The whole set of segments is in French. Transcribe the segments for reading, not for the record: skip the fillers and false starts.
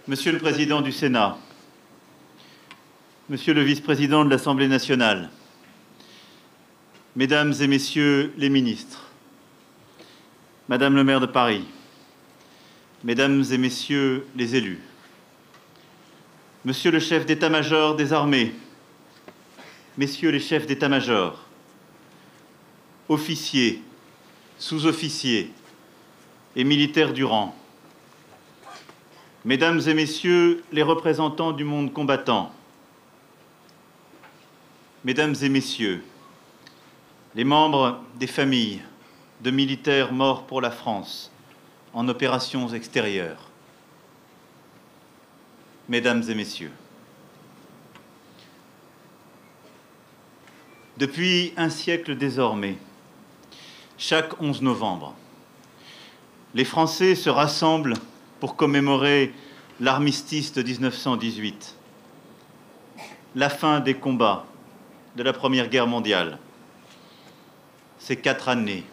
Monsieur le Président du Sénat, Monsieur le Vice-président de l'Assemblée nationale, Mesdames et Messieurs les ministres, Madame le maire de Paris, Mesdames et Messieurs les élus, Monsieur le chef d'état-major des armées, Messieurs les chefs d'état-major, officiers, sous-officiers et militaires du rang, Mesdames et Messieurs les représentants du monde combattant, Mesdames et Messieurs, les membres des familles de militaires morts pour la France en opérations extérieures, Mesdames et Messieurs, depuis un siècle désormais, chaque 11 novembre, les Français se rassemblent pour commémorer l'armistice de 1918, la fin des combats de la Première Guerre mondiale. Ces 4 années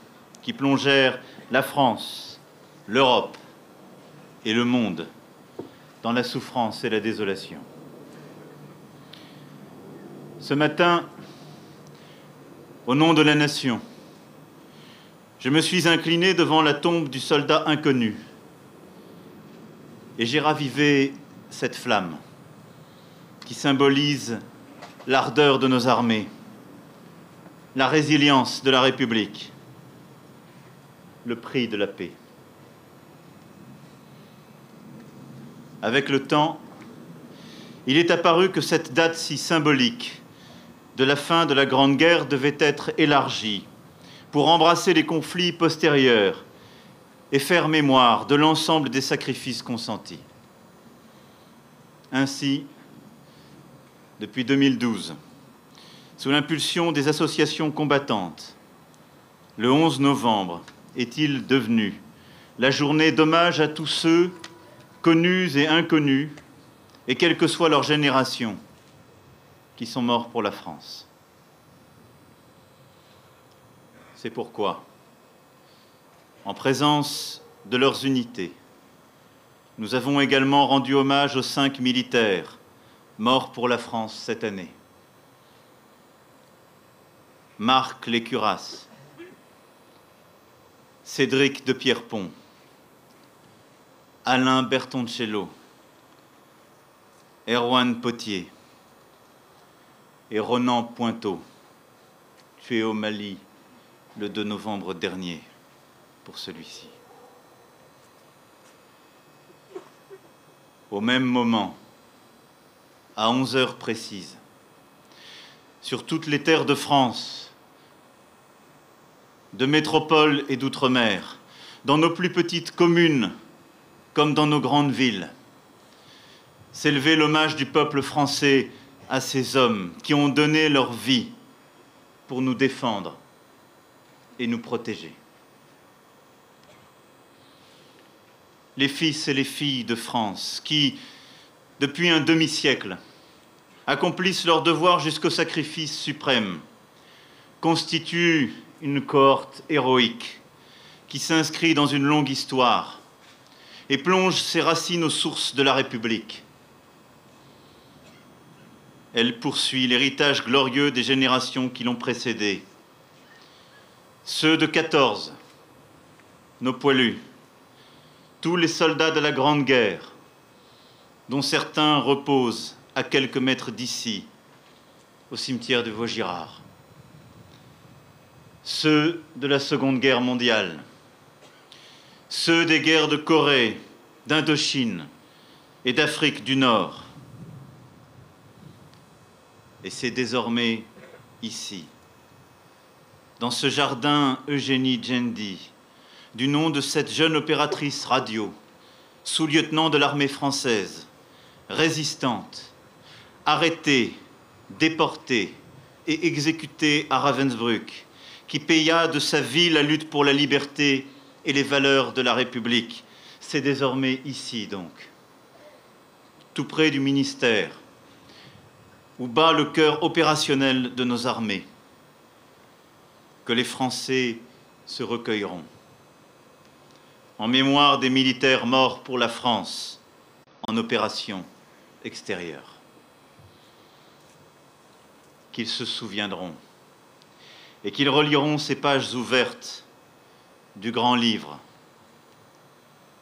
qui plongèrent la France, l'Europe et le monde dans la souffrance et la désolation. Ce matin, au nom de la nation, je me suis incliné devant la tombe du soldat inconnu et j'ai ravivé cette flamme qui symbolise l'ardeur de nos armées, la résilience de la République, le prix de la paix. Avec le temps, il est apparu que cette date si symbolique de la fin de la Grande Guerre devait être élargie pour embrasser les conflits postérieurs et faire mémoire de l'ensemble des sacrifices consentis. Ainsi, depuis 2012, sous l'impulsion des associations combattantes, le 11 novembre est-il devenu la journée d'hommage à tous ceux, connus et inconnus, et quelle que soit leur génération, qui sont morts pour la France. C'est pourquoi, en présence de leurs unités, nous avons également rendu hommage aux 5 militaires morts pour la France cette année. Marc Lécuras, Cédric de Pierrepont, Alain Bertoncello, Erwan Potier et Ronan Pointeau, tués au Mali le 2 novembre dernier pour celui-ci. Au même moment, à 11 heures précises, sur toutes les terres de France, de métropole et d'outre-mer, dans nos plus petites communes comme dans nos grandes villes, s'élevait l'hommage du peuple français à ces hommes qui ont donné leur vie pour nous défendre et nous protéger. Les fils et les filles de France qui, depuis un demi-siècle, accomplissent leur devoir jusqu'au sacrifice suprême, constituent une cohorte héroïque qui s'inscrit dans une longue histoire et plonge ses racines aux sources de la République. Elle poursuit l'héritage glorieux des générations qui l'ont précédée. Ceux de 14, nos poilus, tous les soldats de la Grande Guerre, dont certains reposent à quelques mètres d'ici, au cimetière de Vaugirard. Ceux de la Seconde Guerre mondiale, ceux des guerres de Corée, d'Indochine et d'Afrique du Nord. Et c'est désormais ici, dans ce jardin Eugénie Djendi, du nom de cette jeune opératrice radio, sous-lieutenant de l'armée française, résistante, arrêtée, déportée et exécutée à Ravensbrück, qui paya de sa vie la lutte pour la liberté et les valeurs de la République. C'est désormais ici, donc, tout près du ministère, où bat le cœur opérationnel de nos armées, que les Français se recueilleront. En mémoire des militaires morts pour la France, en opérations extérieures. Qu'ils se souviendront et qu'ils reliront ces pages ouvertes du grand livre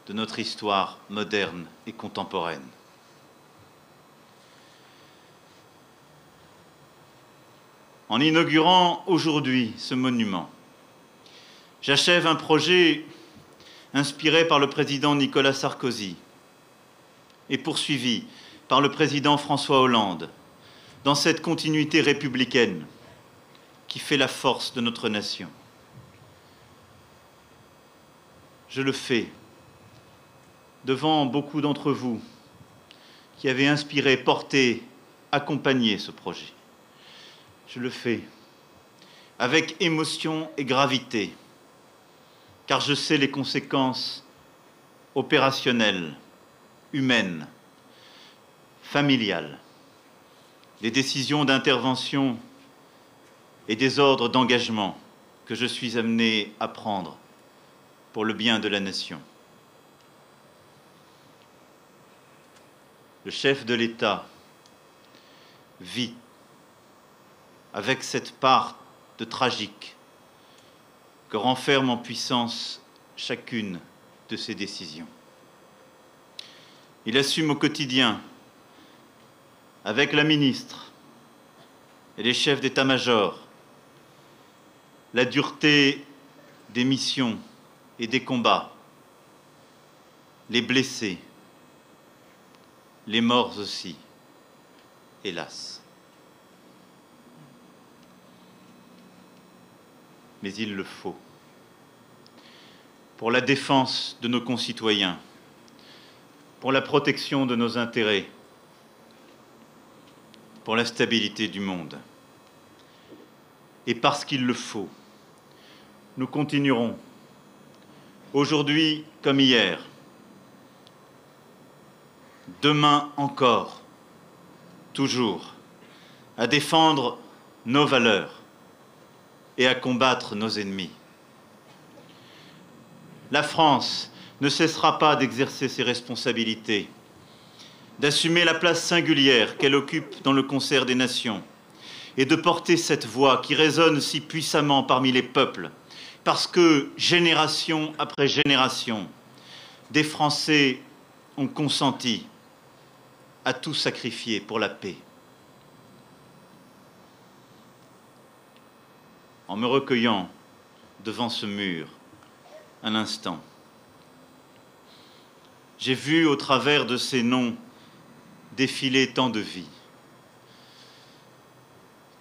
de notre histoire moderne et contemporaine. En inaugurant aujourd'hui ce monument, j'achève un projet inspiré par le président Nicolas Sarkozy et poursuivi par le président François Hollande dans cette continuité républicaine qui fait la force de notre nation. Je le fais devant beaucoup d'entre vous qui avez inspiré, porté, accompagné ce projet. Je le fais avec émotion et gravité, car je sais les conséquences opérationnelles, humaines, familiales, des décisions d'intervention et des ordres d'engagement que je suis amené à prendre pour le bien de la nation. Le chef de l'État vit avec cette part de tragique que renferme en puissance chacune de ses décisions. Il assume au quotidien, avec la ministre et les chefs d'état-major, la dureté des missions et des combats, les blessés, les morts aussi, hélas. Mais il le faut, pour la défense de nos concitoyens, pour la protection de nos intérêts, pour la stabilité du monde. Et parce qu'il le faut, nous continuerons, aujourd'hui comme hier, demain encore, toujours, à défendre nos valeurs et à combattre nos ennemis. La France ne cessera pas d'exercer ses responsabilités, d'assumer la place singulière qu'elle occupe dans le concert des nations et de porter cette voix qui résonne si puissamment parmi les peuples, parce que, génération après génération, des Français ont consenti à tout sacrifier pour la paix. En me recueillant devant ce mur, un instant, j'ai vu au travers de ces noms défiler tant de vies,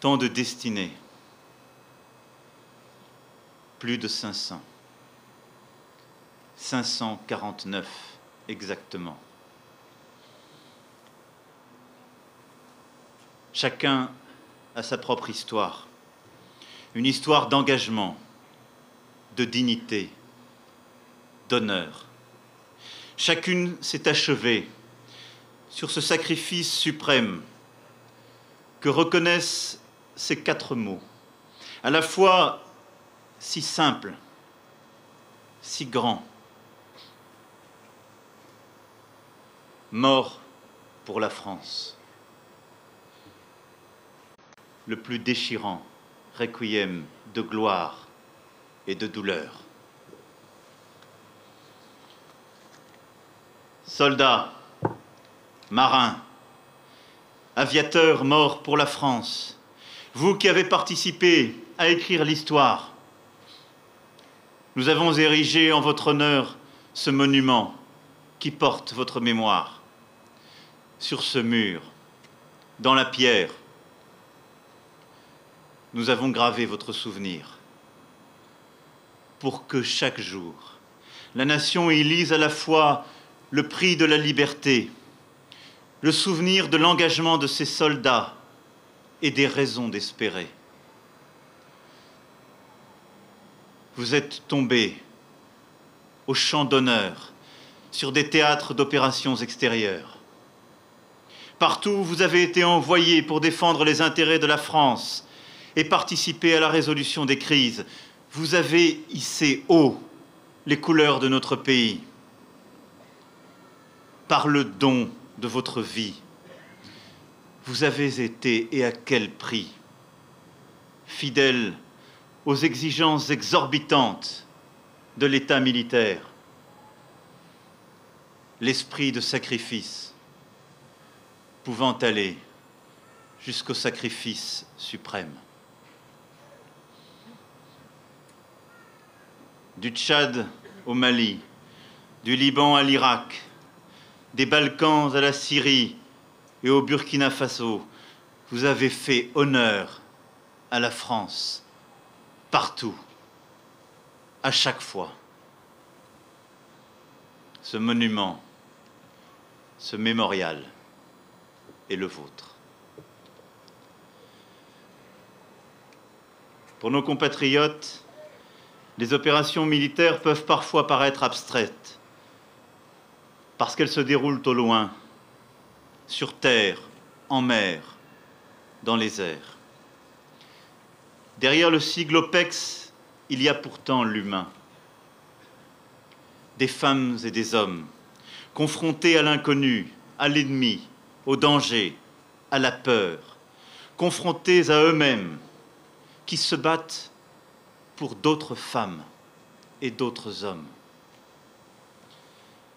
tant de destinées, plus de 500, 549 exactement. Chacun a sa propre histoire. Une histoire d'engagement, de dignité, d'honneur. Chacune s'est achevée sur ce sacrifice suprême que reconnaissent ces 4 mots, à la fois si simples, si grands. Mort pour la France. Le plus déchirant requiem de gloire et de douleur. Soldats, marins, aviateurs morts pour la France, vous qui avez participé à écrire l'histoire, nous avons érigé en votre honneur ce monument qui porte votre mémoire. Sur ce mur, dans la pierre, nous avons gravé votre souvenir pour que chaque jour, la nation y lise à la fois le prix de la liberté, le souvenir de l'engagement de ces soldats et des raisons d'espérer. Vous êtes tombés au champ d'honneur sur des théâtres d'opérations extérieures. Partout, vous avez été envoyés pour défendre les intérêts de la France et participer à la résolution des crises. Vous avez hissé haut les couleurs de notre pays. par le don de votre vie. Vous avez été, et à quel prix, fidèles aux exigences exorbitantes de l'État militaire. L'esprit de sacrifice pouvant aller jusqu'au sacrifice suprême. Du Tchad au Mali, du Liban à l'Irak, des Balkans à la Syrie et au Burkina Faso, vous avez fait honneur à la France, partout, à chaque fois. Ce monument, ce mémorial est le vôtre. Pour nos compatriotes, les opérations militaires peuvent parfois paraître abstraites, parce qu'elles se déroulent au loin, sur terre, en mer, dans les airs. Derrière le sigle OPEX, il y a pourtant l'humain. Des femmes et des hommes, confrontés à l'inconnu, à l'ennemi, au danger, à la peur, confrontés à eux-mêmes, qui se battent pour d'autres femmes et d'autres hommes.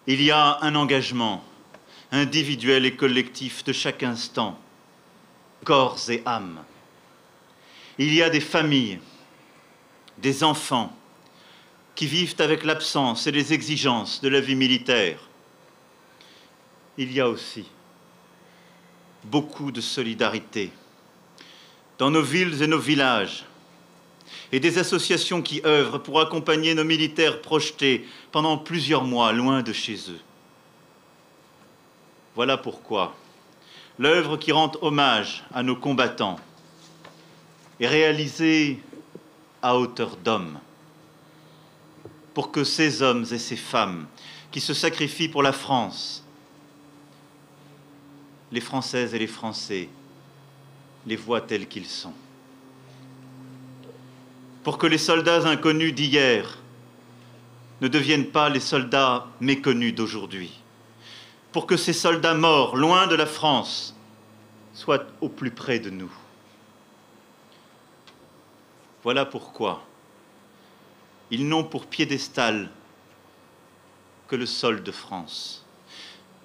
Il y a un engagement individuel et collectif de chaque instant, corps et âme. Il y a des familles, des enfants qui vivent avec l'absence et les exigences de la vie militaire. Il y a aussi beaucoup de solidarité dans nos villes et nos villages, et des associations qui œuvrent pour accompagner nos militaires projetés pendant plusieurs mois loin de chez eux. Voilà pourquoi l'œuvre qui rend hommage à nos combattants est réalisée à hauteur d'homme, pour que ces hommes et ces femmes qui se sacrifient pour la France, les Françaises et les Français, les voient tels qu'ils sont. Pour que les soldats inconnus d'hier ne deviennent pas les soldats méconnus d'aujourd'hui. Pour que ces soldats morts, loin de la France, soient au plus près de nous. Voilà pourquoi ils n'ont pour piédestal que le sol de France.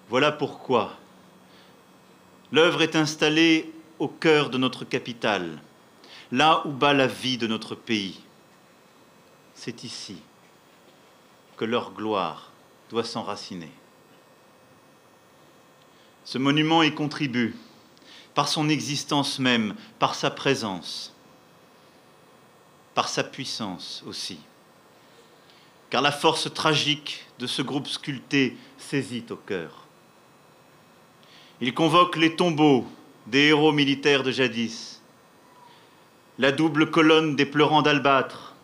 Voilà pourquoi l'œuvre est installée au cœur de notre capitale, là où bat la vie de notre pays. C'est ici que leur gloire doit s'enraciner. Ce monument y contribue par son existence même, par sa présence, par sa puissance aussi. Car la force tragique de ce groupe sculpté saisit au cœur. Il convoque les tombeaux des héros militaires de jadis, la double colonne des pleurants d'albâtre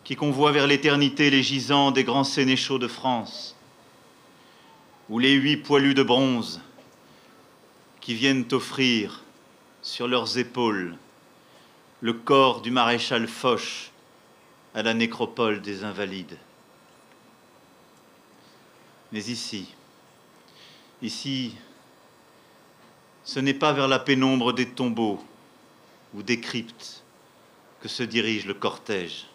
qui convoie vers l'éternité les gisants des grands sénéchaux de France, ou les 8 poilus de bronze qui viennent offrir sur leurs épaules le corps du maréchal Foch à la nécropole des Invalides. Mais ici, ce n'est pas vers la pénombre des tombeaux ou des cryptes que se dirige le cortège.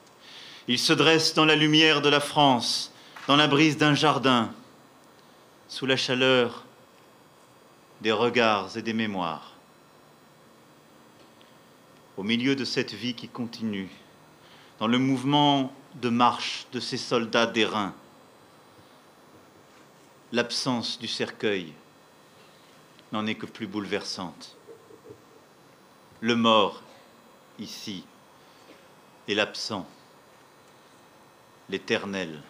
Il se dresse dans la lumière de la France, dans la brise d'un jardin, sous la chaleur des regards et des mémoires. Au milieu de cette vie qui continue, dans le mouvement de marche de ces soldats d'airain, l'absence du cercueil n'en est que plus bouleversante. Le mort, ici, est l'absent, l'éternel,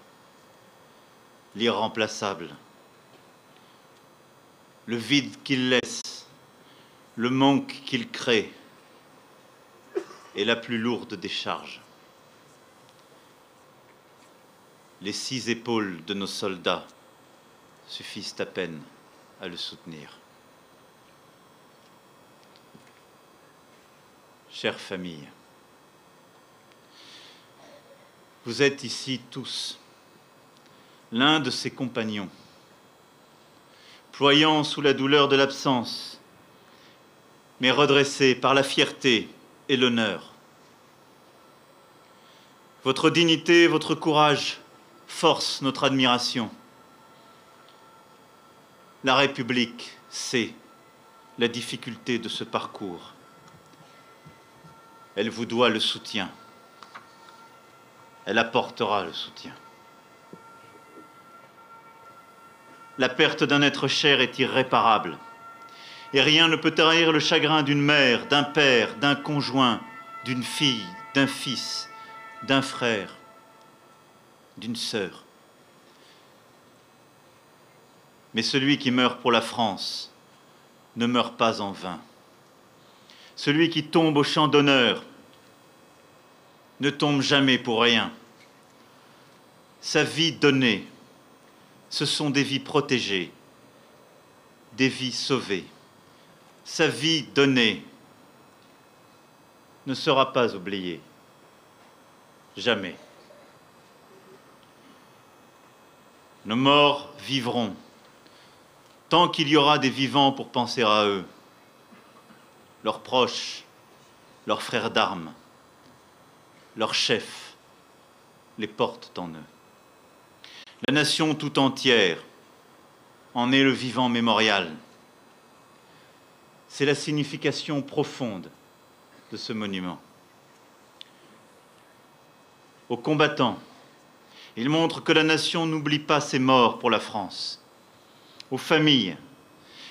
l'irremplaçable. Le vide qu'il laisse, le manque qu'il crée, est la plus lourde des charges. Les 6 épaules de nos soldats suffisent à peine à le soutenir. Chère famille, vous êtes ici tous l'un de ces compagnons ployant sous la douleur de l'absence, mais redressé par la fierté et l'honneur. Votre dignité, votre courage forcent notre admiration. La République sait la difficulté de ce parcours. Elle vous doit le soutien. Elle apportera le soutien. La perte d'un être cher est irréparable. Et rien ne peut tarir le chagrin d'une mère, d'un père, d'un conjoint, d'une fille, d'un fils, d'un frère, d'une sœur. Mais celui qui meurt pour la France ne meurt pas en vain. Celui qui tombe au champ d'honneur ne tombe jamais pour rien. Sa vie donnée, ce sont des vies protégées, des vies sauvées. Sa vie donnée ne sera pas oubliée. Jamais. Nos morts vivront tant qu'il y aura des vivants pour penser à eux, leurs proches, leurs frères d'armes, leurs chefs les portent en eux. La nation tout entière en est le vivant mémorial. C'est la signification profonde de ce monument. Aux combattants, il montre que la nation n'oublie pas ses morts pour la France. Aux familles,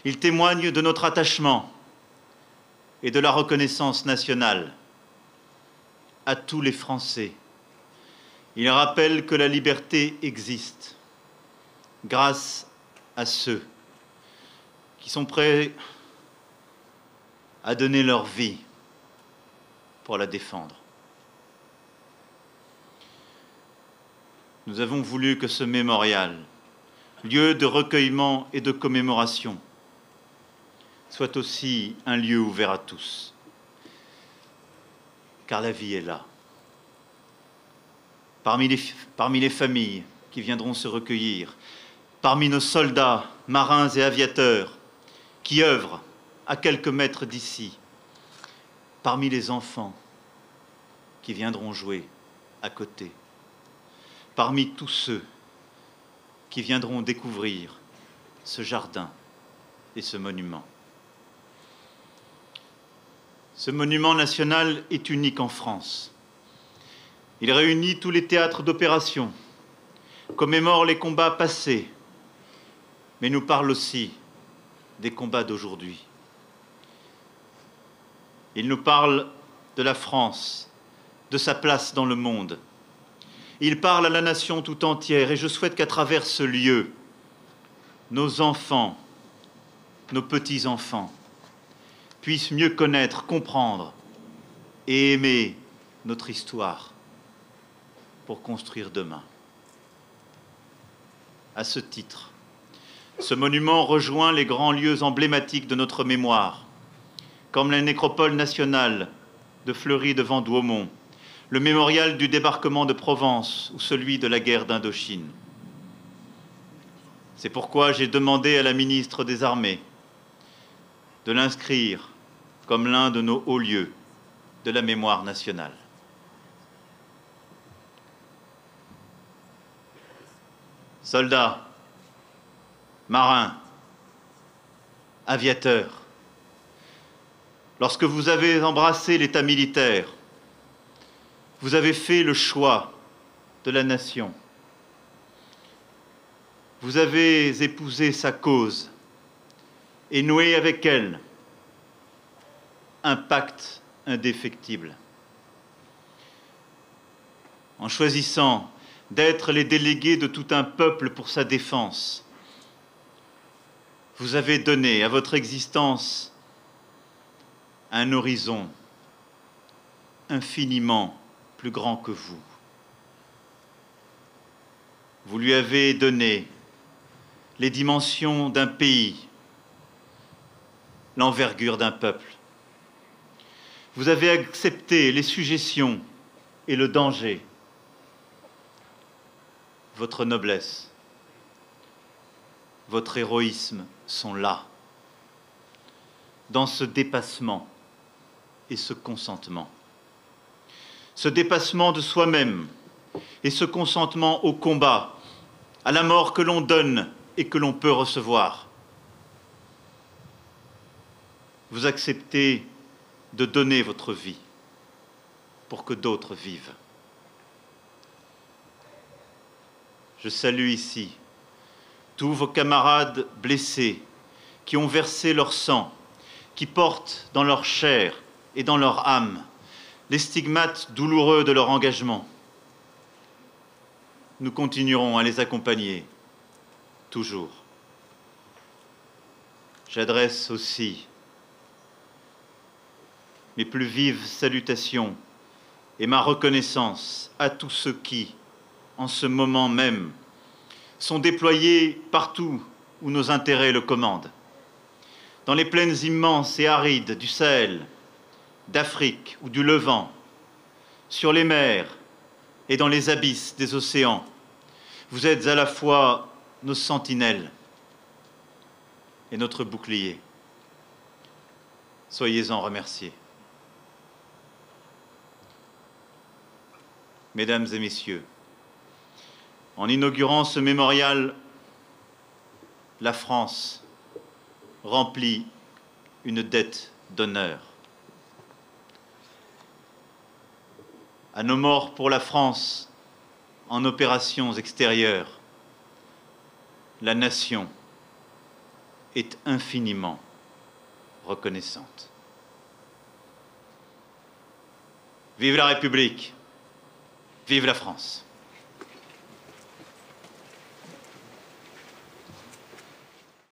il témoigne de notre attachement et de la reconnaissance nationale. À tous les Français, il rappelle que la liberté existe grâce à ceux qui sont prêts à donner leur vie pour la défendre. Nous avons voulu que ce mémorial, lieu de recueillement et de commémoration, soit aussi un lieu ouvert à tous. Car la vie est là. Parmi les familles qui viendront se recueillir, parmi nos soldats, marins et aviateurs qui œuvrent à quelques mètres d'ici, parmi les enfants qui viendront jouer à côté, parmi tous ceux qui viendront découvrir ce jardin et ce monument. Ce monument national est unique en France. Il réunit tous les théâtres d'opération, commémore les combats passés, mais nous parle aussi des combats d'aujourd'hui. Il nous parle de la France, de sa place dans le monde. Il parle à la nation tout entière et je souhaite qu'à travers ce lieu, nos enfants, nos petits-enfants, puissent mieux connaître, comprendre et aimer notre histoire pour construire demain. À ce titre, ce monument rejoint les grands lieux emblématiques de notre mémoire, comme la nécropole nationale de Fleury devant Douaumont, le mémorial du débarquement de Provence ou celui de la guerre d'Indochine. C'est pourquoi j'ai demandé à la ministre des Armées de l'inscrire comme l'un de nos hauts lieux de la mémoire nationale. Soldats, marins, aviateurs, lorsque vous avez embrassé l'état militaire, vous avez fait le choix de la nation. Vous avez épousé sa cause et noué avec elle un pacte indéfectible. En choisissant d'être les délégués de tout un peuple pour sa défense, vous avez donné à votre existence un horizon infiniment plus grand que vous. Vous lui avez donné les dimensions d'un pays, l'envergure d'un peuple. Vous avez accepté les sujétions et le danger, votre noblesse, votre héroïsme sont là, dans ce dépassement et ce consentement. Ce dépassement de soi-même et ce consentement au combat, à la mort que l'on donne et que l'on peut recevoir. Vous acceptez de donner votre vie pour que d'autres vivent. Je salue ici tous vos camarades blessés qui ont versé leur sang, qui portent dans leur chair et dans leur âme les stigmates douloureux de leur engagement. Nous continuerons à les accompagner, toujours. J'adresse aussi mes plus vives salutations et ma reconnaissance à tous ceux qui, en ce moment même, sont déployés partout où nos intérêts le commandent. Dans les plaines immenses et arides du Sahel, d'Afrique ou du Levant, sur les mers et dans les abysses des océans, vous êtes à la fois nos sentinelles et notre bouclier. Soyez-en remerciés. Mesdames et messieurs, en inaugurant ce mémorial, la France remplit une dette d'honneur. À nos morts pour la France en opérations extérieures, la nation est infiniment reconnaissante. Vive la République, vive la France.